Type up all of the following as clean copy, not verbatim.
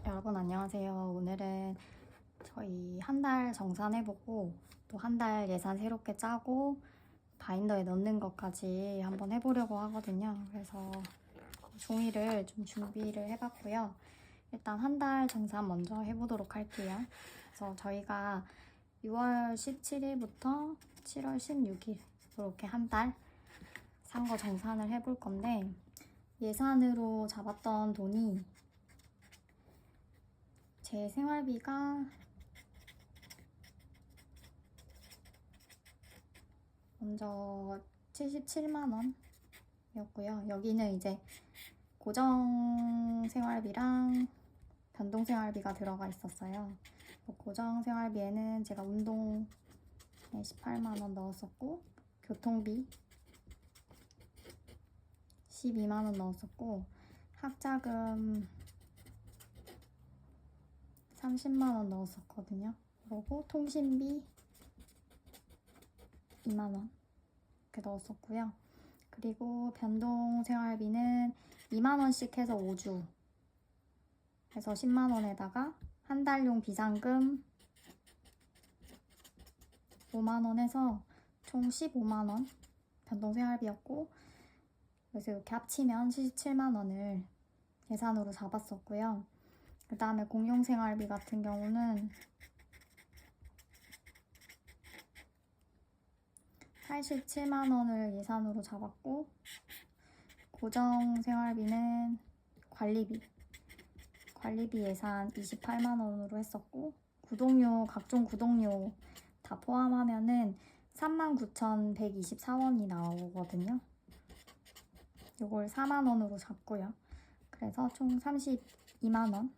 여러분 안녕하세요. 오늘은 저희 한 달 정산해보고 또 한 달 예산 새롭게 짜고 바인더에 넣는 것까지 한번 해보려고 하거든요. 그래서 종이를 좀 준비를 해봤고요. 일단 한 달 정산 먼저 해보도록 할게요. 그래서 저희가 6월 17일부터 7월 16일 이렇게 한 달 산 거 정산을 해볼 건데 예산으로 잡았던 돈이 제 생활비가 먼저 77만 원이었고요. 여기는 이제 고정 생활비랑 변동 생활비가 들어가 있었어요. 고정 생활비에는 제가 운동에 18만 원 넣었었고 교통비 12만 원 넣었었고 학자금 30만 원 넣었었거든요. 그리고 통신비 2만 원 이렇게 넣었었고요. 그리고 변동 생활비는 2만 원씩 해서 5주 해서 10만 원에다가 한 달용 비상금 5만 원 해서 총 15만 원 변동 생활비였고, 그래서 이렇게 합치면 77만 원을 예산으로 잡았었고요. 그 다음에 공용 생활비 같은 경우는 87만 원을 예산으로 잡았고, 고정 생활비는 관리비 예산 28만 원으로 했었고, 구독료, 각종 구독료 다 포함하면은 39,124원이 나오거든요. 이걸 4만 원으로 잡고요. 그래서 총 32만 원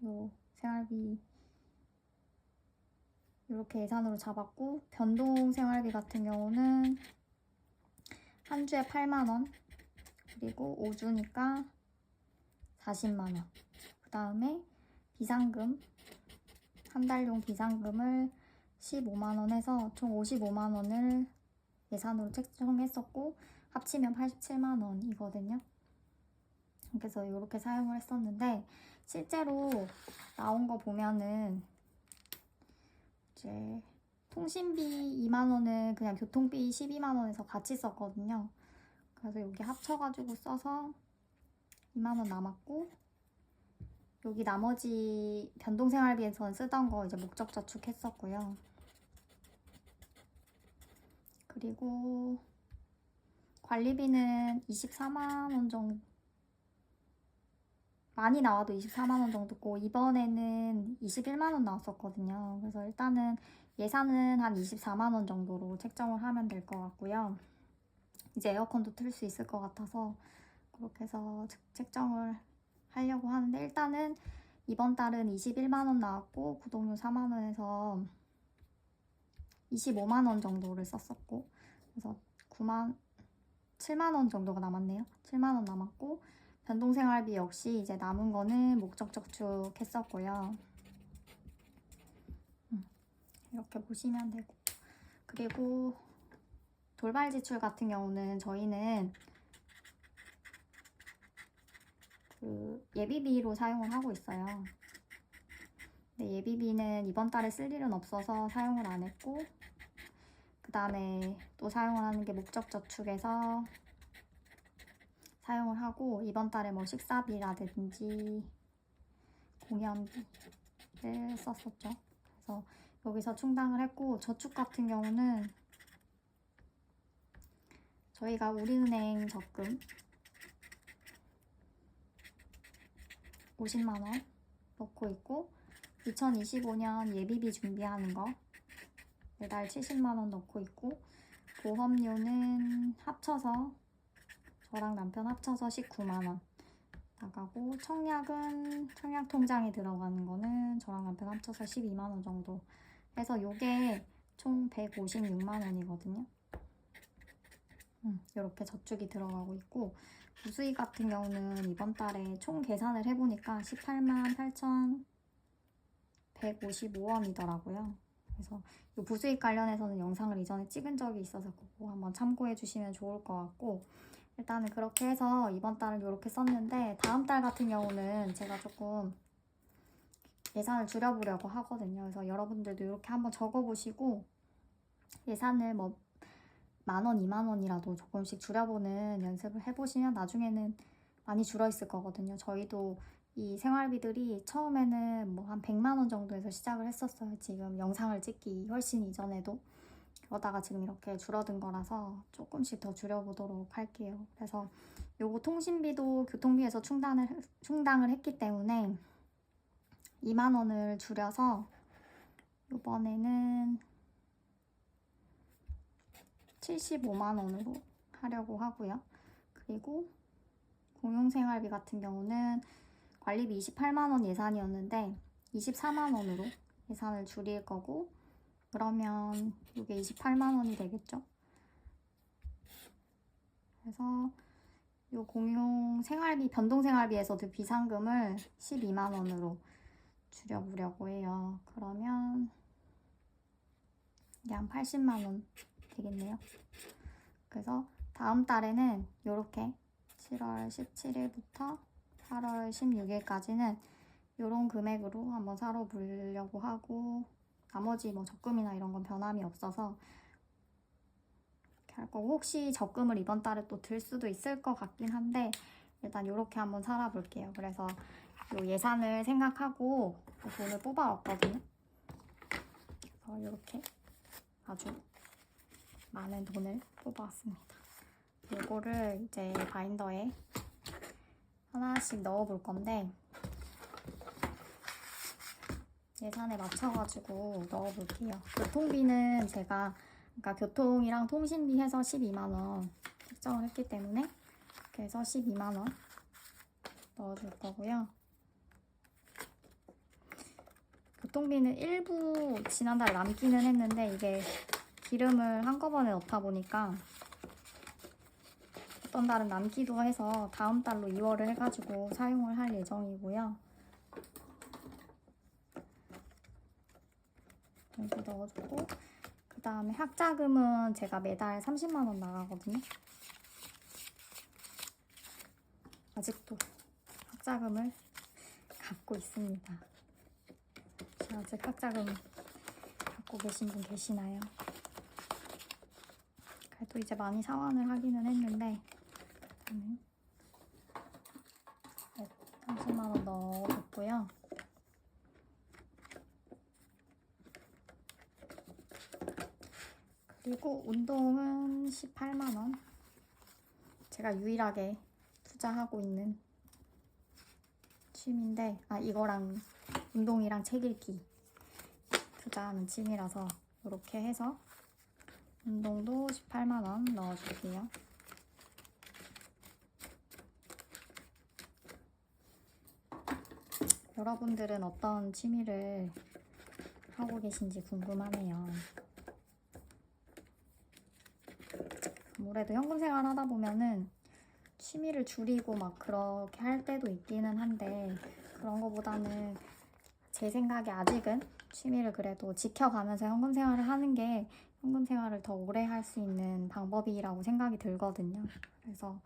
요 생활비 이렇게 예산으로 잡았고, 변동 생활비 같은 경우는 한 주에 8만 원, 그리고 5주니까 40만 원. 그 다음에 비상금, 한 달용 비상금을 15만 원 해서 총 55만 원을 예산으로 책정했었고, 합치면 87만 원이거든요. 그래서 이렇게 사용을 했었는데, 실제로 나온 거 보면은 이제 통신비 2만 원은 그냥 교통비 12만 원에서 같이 썼거든요. 그래서 여기 합쳐가지고 써서 2만 원 남았고, 여기 나머지 변동생활비에선 쓰던 거 이제 목적 저축했었고요. 그리고 관리비는 24만 원 정도, 많이 나와도 24만 원 정도고, 이번에는 21만 원 나왔었거든요. 그래서 일단은 예산은 한 24만 원 정도로 책정을 하면 될 것 같고요. 이제 에어컨도 틀 수 있을 것 같아서 그렇게 해서 책정을 하려고 하는데, 일단은 이번 달은 21만 원 나왔고, 구독료 4만 원에서 25만 원 정도를 썼었고, 그래서 7만 원 정도가 남았네요. 7만 원 남았고, 변동생활비 역시 이제 남은 거는 목적 저축했었고요. 이렇게 보시면 되고, 그리고 돌발 지출 같은 경우는 저희는 그 예비비로 사용을 하고 있어요. 근데 예비비는 이번 달에 쓸 일은 없어서 사용을 안 했고, 그 다음에 또 사용을 하는 게 목적 저축에서 사용을 하고, 이번 달에 뭐 식사비라든지 공연비를 썼었죠. 그래서 여기서 충당을 했고, 저축 같은 경우는 저희가 우리은행 적금 50만 원 넣고 있고, 2025년 예비비 준비하는 거 매달 70만 원 넣고 있고, 보험료는 합쳐서 저랑 남편 합쳐서 19만 원 나가고, 청약은 청약 통장에 들어가는 거는 저랑 남편 합쳐서 12만 원 정도 해서 요게 총 156만 원이거든요. 이렇게 저축이 들어가고 있고, 부수익 같은 경우는 이번 달에 총 계산을 해보니까 18만 8,155원이더라고요. 그래서 이 부수익 관련해서는 영상을 이전에 찍은 적이 있어서 그거 한번 참고해 주시면 좋을 것 같고, 일단은 그렇게 해서 이번 달은 이렇게 썼는데, 다음 달 같은 경우는 제가 조금 예산을 줄여보려고 하거든요. 그래서 여러분들도 이렇게 한번 적어보시고 예산을 뭐 10,000원, 20,000원이라도 조금씩 줄여보는 연습을 해보시면 나중에는 많이 줄어있을 거거든요. 저희도 이 생활비들이 처음에는 뭐 한 100만 원 정도에서 시작을 했었어요. 지금 영상을 찍기 훨씬 이전에도. 그러다가 지금 이렇게 줄어든 거라서 조금씩 더 줄여보도록 할게요. 그래서 요거 통신비도 교통비에서 충당을 했기 때문에 2만 원을 줄여서 이번에는 75만 원으로 하려고 하고요. 그리고 공용생활비 같은 경우는 관리비 28만 원 예산이었는데 24만 원으로 예산을 줄일 거고, 그러면 이게 28만 원이 되겠죠. 그래서 이 공용생활비, 변동생활비에서도 비상금을 12만 원으로 줄여보려고 해요. 그러면 이게 한 80만 원 되겠네요. 그래서 다음 달에는 이렇게 7월 17일부터 8월 16일까지는 이런 금액으로 한번 사러 보려고 하고, 나머지 뭐 적금이나 이런 건 변함이 없어서 이렇게 할 거고, 혹시 적금을 이번 달에 또 들 수도 있을 것 같긴 한데 일단 이렇게 한번 살아볼게요. 그래서 이 예산을 생각하고 돈을 뽑아왔거든요. 그래서 이렇게 아주 많은 돈을 뽑아왔습니다. 이거를 이제 바인더에 하나씩 넣어볼 건데 예산에 맞춰가지고 넣어볼게요. 교통비는 제가 그러니까 교통이랑 통신비 해서 12만 원 책정을 했기 때문에 그래서 12만 원 넣어줄 거고요. 교통비는 일부 지난달에 남기는 했는데 이게 기름을 한꺼번에 넣다 보니까 어떤 달은 남기도 해서 다음 달로 2월을 해가지고 사용을 할 예정이고요. 여기 넣어주고, 그 다음에 학자금은 제가 매달 30만 원 나가거든요. 아직도 학자금을 갖고 있습니다. 아직 학자금 갖고 계신 분 계시나요? 그래도 이제 많이 상환을 하기는 했는데 30만 원 넣어줬고요. 그리고 운동은 18만 원. 제가 유일하게 투자하고 있는 취미인데, 이거랑 운동이랑 책 읽기 투자하는 취미라서 이렇게 해서 운동도 18만 원 넣어줄게요. 여러분들은 어떤 취미를 하고 계신지 궁금하네요. 아무래도 현금 생활 하다 보면은 취미를 줄이고 막 그렇게 할 때도 있기는 한데, 그런 거보다는 제 생각에 아직은 취미를 그래도 지켜가면서 현금 생활을 하는 게 현금 생활을 더 오래 할 수 있는 방법이라고 생각이 들거든요. 그래서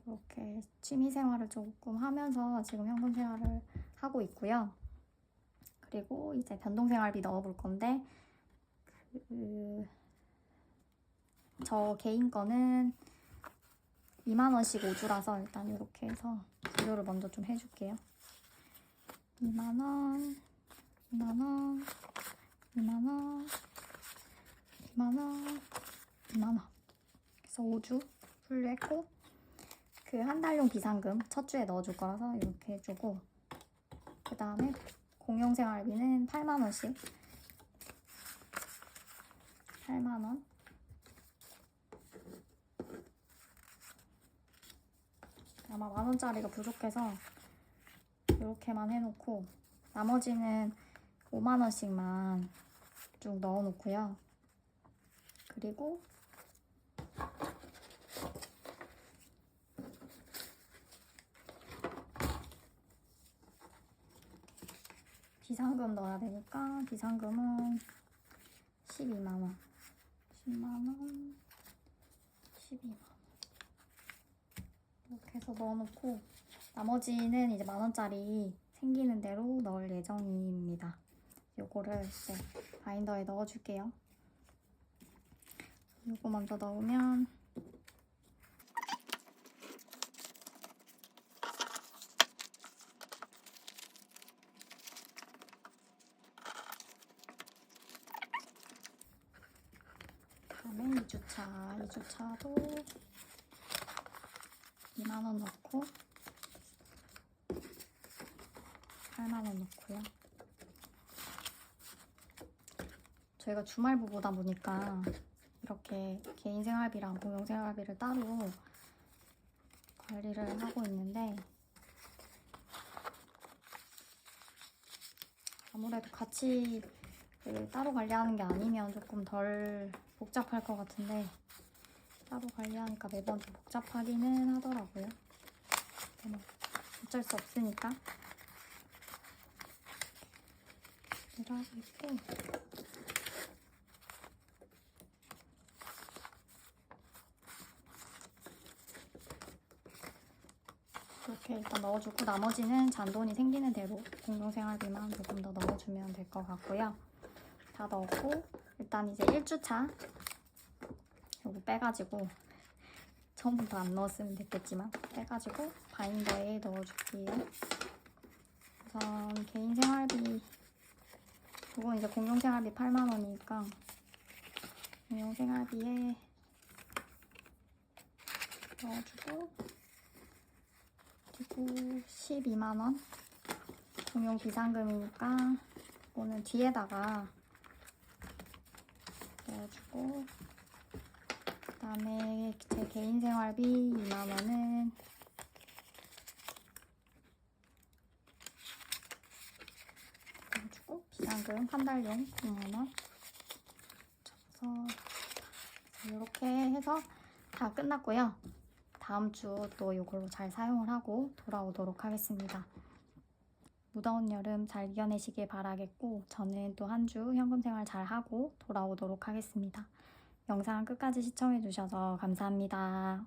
그렇게 취미 생활을 조금 하면서 지금 현금 생활을 하고 있고요. 그리고 이제 변동 생활비 넣어볼 건데, 저 개인 거는 2만 원씩 5주라서 일단 이렇게 해서 비교를 먼저 좀 해줄게요. 2만 원, 2만 원, 2만 원, 2만 원, 2만 원. 그래서 5주 분류했고, 그 한 달용 비상금 첫 주에 넣어줄 거라서 이렇게 해주고, 그 다음에 공용생활비는 8만 원씩 8만 원. 아마 10,000원짜리가 부족해서 이렇게만 해놓고 나머지는 5만 원씩만 쭉 넣어놓고요. 그리고 비상금 넣어야 되니까 비상금은 12만 원, 10만 원, 12만 원 이렇게 해서 넣어놓고, 나머지는 이제 10,000원짜리 생기는 대로 넣을 예정입니다. 요거를 이제 바인더에 넣어줄게요. 요거 먼저 넣으면 다음에 2주차도 2만원 넣고 8만원 넣고요. 저희가 주말부부다 보니까 이렇게 개인 생활비랑 공용 생활비를 따로 관리를 하고 있는데 아무래도 같이 따로 관리하는 게 아니면 조금 덜 복잡할 것 같은데 따로 관리하니까 매번 좀 복잡하기는 하더라고요. 뭐 어쩔 수 없으니까 일하고 있고 이렇게 일단 넣어주고 나머지는 잔돈이 생기는 대로 공용생활비만 조금 더 넣어주면 될 것 같고요. 다 넣었고 일단 이제 1주차 요거 빼가지고 처음부터 안 넣었으면 됐겠지만 빼가지고 바인더에 넣어줄게요. 우선 개인 생활비 이건 이제 공용생활비 8만원이니까 공용생활비에 넣어주고 그리고 12만원 공용 비상금이니까 이거는 뒤에다가 넣어주고 그 다음에 제 개인 생활비 2만원은 넣어주고 비상금 한 달용 9만원 쳐서 이렇게 해서 다 끝났고요. 다음 주 또 이걸로 잘 사용을 하고 돌아오도록 하겠습니다. 무더운 여름 잘 이겨내시길 바라겠고 저는 또 한 주 현금 생활 잘 하고 돌아오도록 하겠습니다. 영상 끝까지 시청해주셔서 감사합니다.